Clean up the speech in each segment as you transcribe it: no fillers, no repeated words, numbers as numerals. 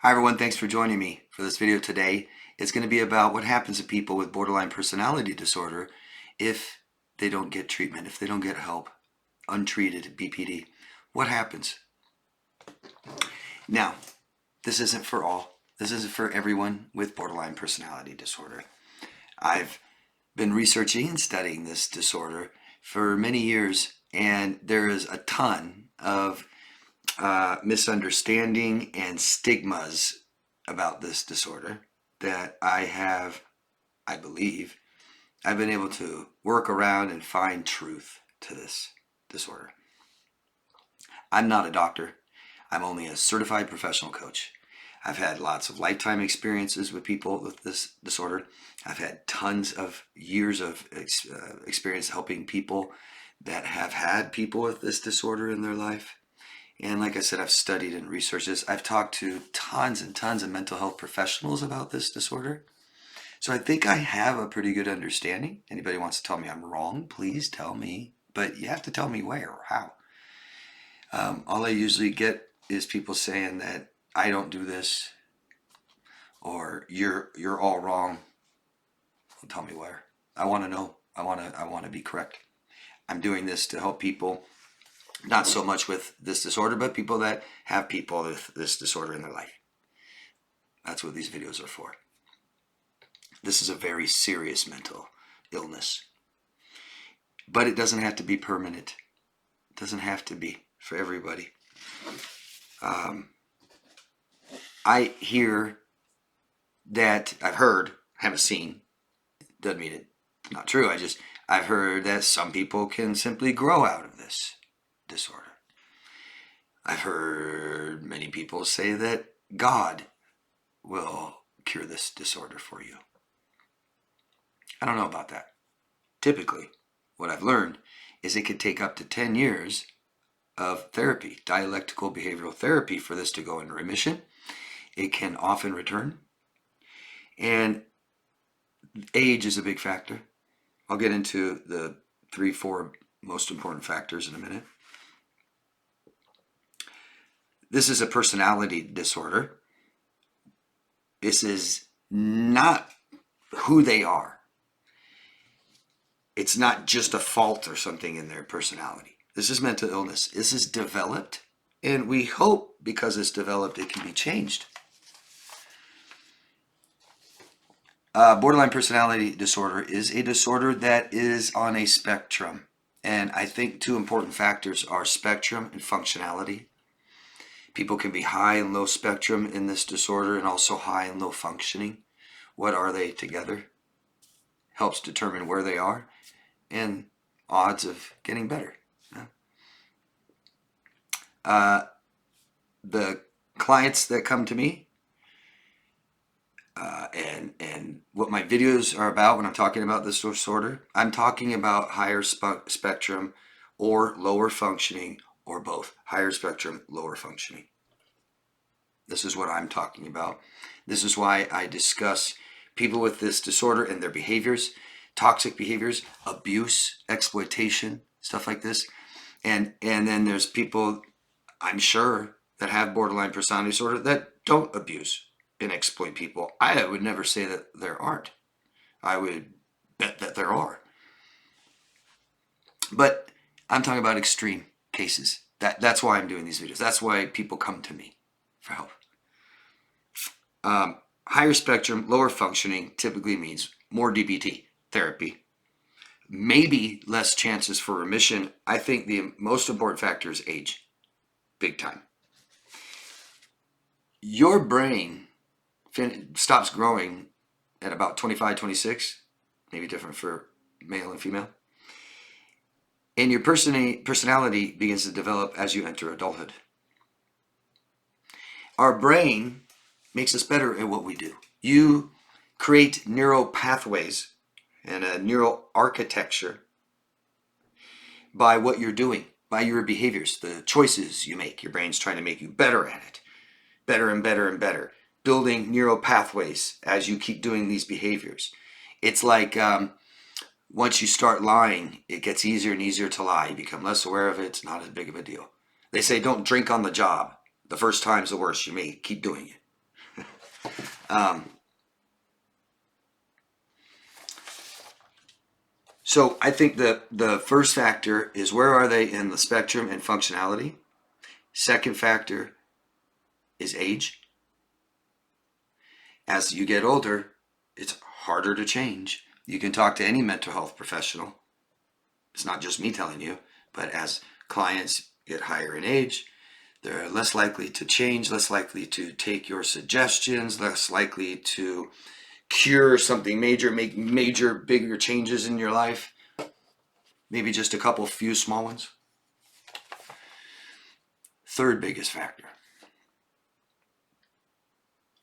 Hi everyone, thanks for joining me for this video today. It's going to be about what happens to people with borderline personality disorder if they don't get treatment, if they don't get help. Untreated BPD. What happens? Now, this isn't for all. This isn't for everyone with borderline personality disorder. I've been researching and studying this disorder for many years, and there is a ton of misunderstanding and stigmas about this disorder that I believe, I've been able to work around and find truth to this disorder. I'm not a doctor. I'm only a certified professional coach. I've had lots of lifetime experiences with people with this disorder. I've had tons of years of experience helping people that have had people with this disorder in their life. And like I said, I've studied and researched this. I've talked to tons and tons of mental health professionals about this disorder. So I think I have a pretty good understanding. Anybody wants to tell me I'm wrong, please tell me. But you have to tell me where or how. All I usually get is people saying that I don't do this, or you're all wrong. Well, tell me where. I want to know. I want to be correct. I'm doing this to help people. Not so much with this disorder, but people that have people with this disorder in their life. That's what these videos are for. This is a very serious mental illness. But it doesn't have to be permanent. It doesn't have to be for everybody. I hear that, I've heard, haven't seen, doesn't mean it's not true. I've heard that some people can simply grow out of this disorder. I've heard many people say that God will cure this disorder for you. I don't know about that. Typically, what I've learned is it could take up to 10 years of therapy, dialectical behavioral therapy, for this to go into remission. It can often return. And age is a big factor. I'll get into the 3-4 most important factors in a minute. This is a personality disorder. This is not who they are. It's not just a fault or something in their personality. This is mental illness. This is developed, and we hope because it's developed, it can be changed. Borderline personality disorder is a disorder that is on a spectrum. And I think two important factors are spectrum and functionality. People can be high and low spectrum in this disorder and also high and low functioning. What are they together? Helps determine where they are and odds of getting better. The clients that come to me and what my videos are about when I'm talking about this disorder, I'm talking about higher spectrum or lower functioning, or both. Higher spectrum, lower functioning. This is what I'm talking about. This is why I discuss people with this disorder and their behaviors, toxic behaviors, abuse, exploitation, stuff like this. And then there's people, I'm sure, that have borderline personality disorder that don't abuse and exploit people. I would never say that there aren't. I would bet that there are. But I'm talking about extreme cases. That's why I'm doing these videos. That's why people come to me for help. Higher spectrum, lower functioning typically means more DBT therapy. Maybe less chances for remission. I think the most important factor is age. Big time. Your brain stops growing at about 25, 26. Maybe different for male and female. And your personality begins to develop as you enter adulthood. Our brain makes us better at what we do. You create neural pathways and a neural architecture by what you're doing, by your behaviors, the choices you make. Your brain's trying to make you better at it. Better and better and better. Building neural pathways as you keep doing these behaviors. It's like once you start lying, it gets easier and easier to lie. You become less aware of it. It's not as big of a deal. They say don't drink on the job. The first time's the worst. You may keep doing it. So I think the first factor is where are they in the spectrum and functionality. Second factor is age. As you get older, it's harder to change. You can talk to any mental health professional. It's not just me telling you, but as clients get higher in age, they're less likely to change, less likely to take your suggestions, less likely to cure something major, make major, bigger changes in your life. Maybe just a couple, few small ones. Third biggest factor.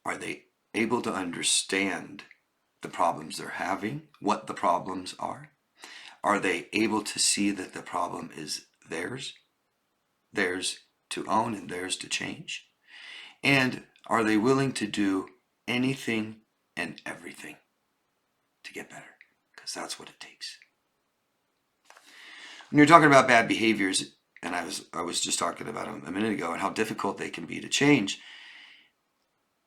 Are they able to understand the problems they're having, what the problems are? Are they able to see that the problem is theirs to own and theirs to change? And are they willing to do anything and everything to get better? Because that's what it takes. When you're talking about bad behaviors, and I was just talking about them a minute ago, and how difficult they can be to change,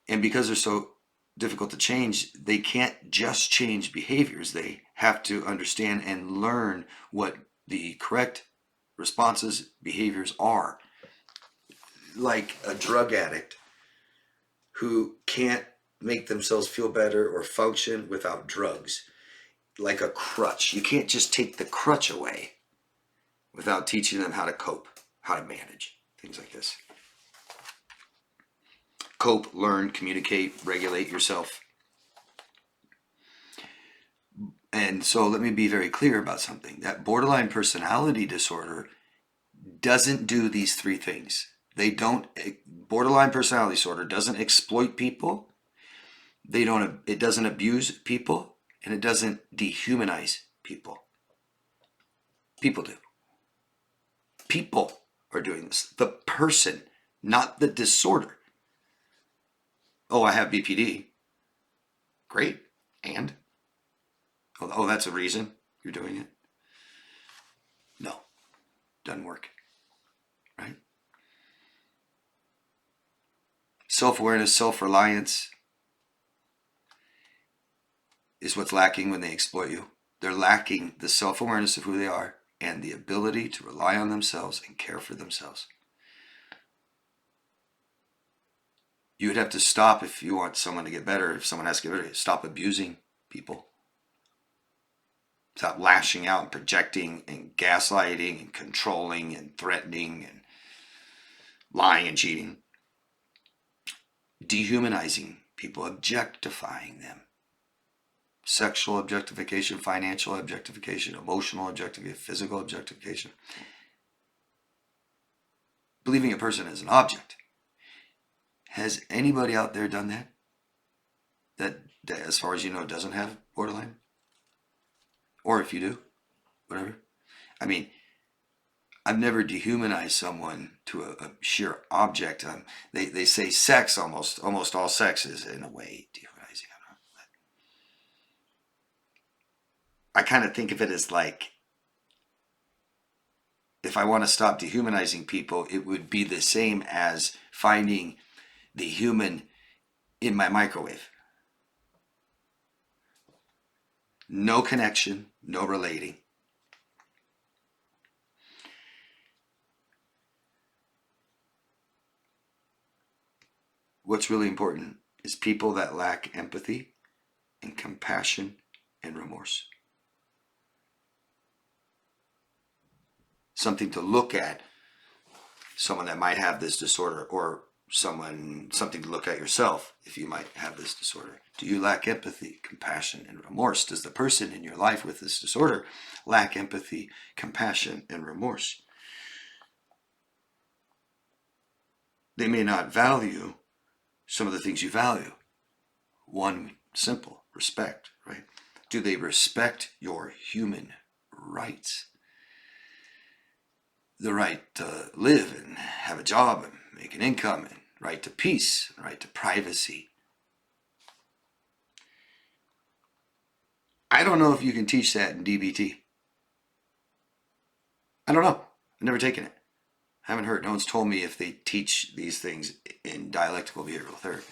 and because they're so difficult to change, they can't just change behaviors. They have to understand and learn what the correct responses, behaviors are. Like a drug addict who can't make themselves feel better or function without drugs. Like a crutch. You can't just take the crutch away without teaching them how to cope, how to manage, things like this. Cope, learn, communicate, regulate yourself. And so let me be very clear about something. That borderline personality disorder doesn't do these three things. Borderline personality disorder doesn't exploit people. It doesn't abuse people, and it doesn't dehumanize people. People do. People are doing this. The person, not the disorder. Oh, I have BPD. Great. And? Oh, that's a reason you're doing it? No. Doesn't work. Right? Self-awareness, self-reliance is what's lacking when they exploit you. They're lacking the self-awareness of who they are and the ability to rely on themselves and care for themselves. You would have to stop, if you want someone to get better, if someone has to get better, stop abusing people. Stop lashing out and projecting and gaslighting and controlling and threatening and lying and cheating. Dehumanizing people, objectifying them. Sexual objectification, financial objectification, emotional objectification, physical objectification. Believing a person as an object. Has anybody out there done that? That as far as you know, doesn't have borderline? Or if you do, whatever. I mean, I've never dehumanized someone to a sheer object. They say sex, almost all sex is in a way dehumanizing. I kind of think of it as like, if I want to stop dehumanizing people, it would be the same as finding the human in my microwave. No connection, no relating. What's really important is people that lack empathy and compassion and remorse. Something to look at, someone that might have this disorder, or something to look at yourself if you might have this disorder. Do you lack empathy, compassion, and remorse? Does the person in your life with this disorder lack empathy, compassion, and remorse? They may not value some of the things you value. One, simple, respect, right? Do they respect your human rights? The right to live and have a job and make an income, and right to peace, and right to privacy. I don't know if you can teach that in DBT. I don't know. I've never taken it. I haven't heard. No one's told me if they teach these things in dialectical behavioral therapy.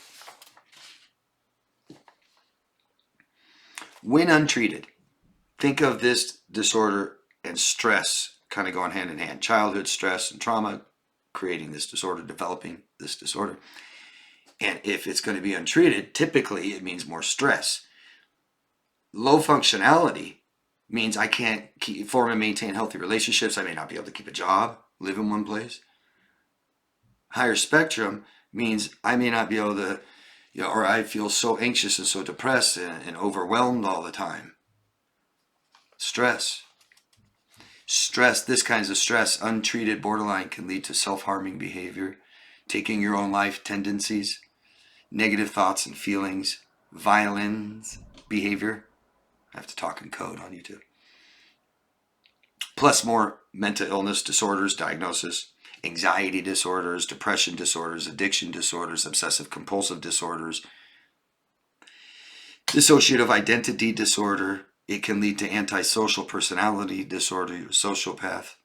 When untreated, think of this disorder and stress kind of going hand in hand. Childhood stress and trauma creating this disorder, developing this disorder. And if it's going to be untreated, typically it means more stress. Low functionality means I can't form and maintain healthy relationships. I may not be able to keep a job, live in one place. Higher spectrum means I may not be able to, or I feel so anxious and so depressed and overwhelmed all the time. Stress. This kinds of stress, untreated borderline, can lead to self-harming behavior, taking your own life tendencies, negative thoughts and feelings, violence behavior. I have to talk in code on YouTube. Plus more mental illness disorders, diagnosis, anxiety disorders, depression disorders, addiction disorders, obsessive compulsive disorders, dissociative identity disorder. It can lead to antisocial personality disorder, you're a sociopath.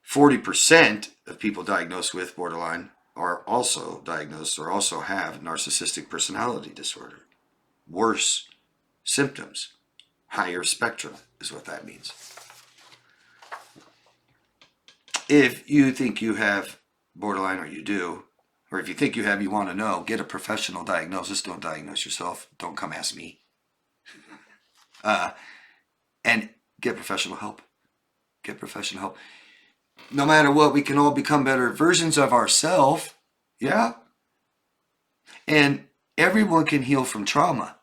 40% of people diagnosed with borderline are also diagnosed or also have narcissistic personality disorder. Worse symptoms, higher spectrum is what that means. If you think you have borderline, or you do, or if you think you have, you want to know, get a professional diagnosis. Don't diagnose yourself. Don't come ask me. And get professional help. Get professional help. No matter what, we can all become better versions of ourselves. Yeah. And everyone can heal from trauma.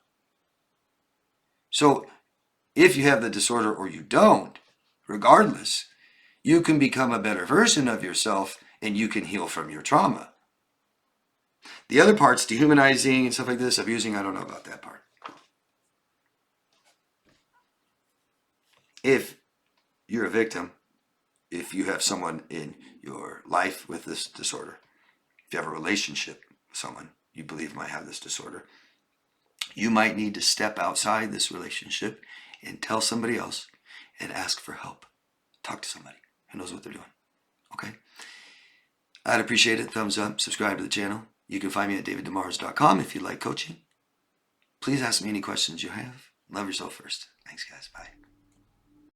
So if you have the disorder or you don't, regardless, you can become a better version of yourself and you can heal from your trauma. The other parts, dehumanizing and stuff like this, abusing, I don't know about that part. If you're a victim, if you have someone in your life with this disorder, if you have a relationship with someone you believe might have this disorder, you might need to step outside this relationship and tell somebody else and ask for help. Talk to somebody who knows what they're doing. Okay? I'd appreciate it. Thumbs up. Subscribe to the channel. You can find me at daviddemars.com if you'd like coaching. Please ask me any questions you have. Love yourself first. Thanks, guys. Bye.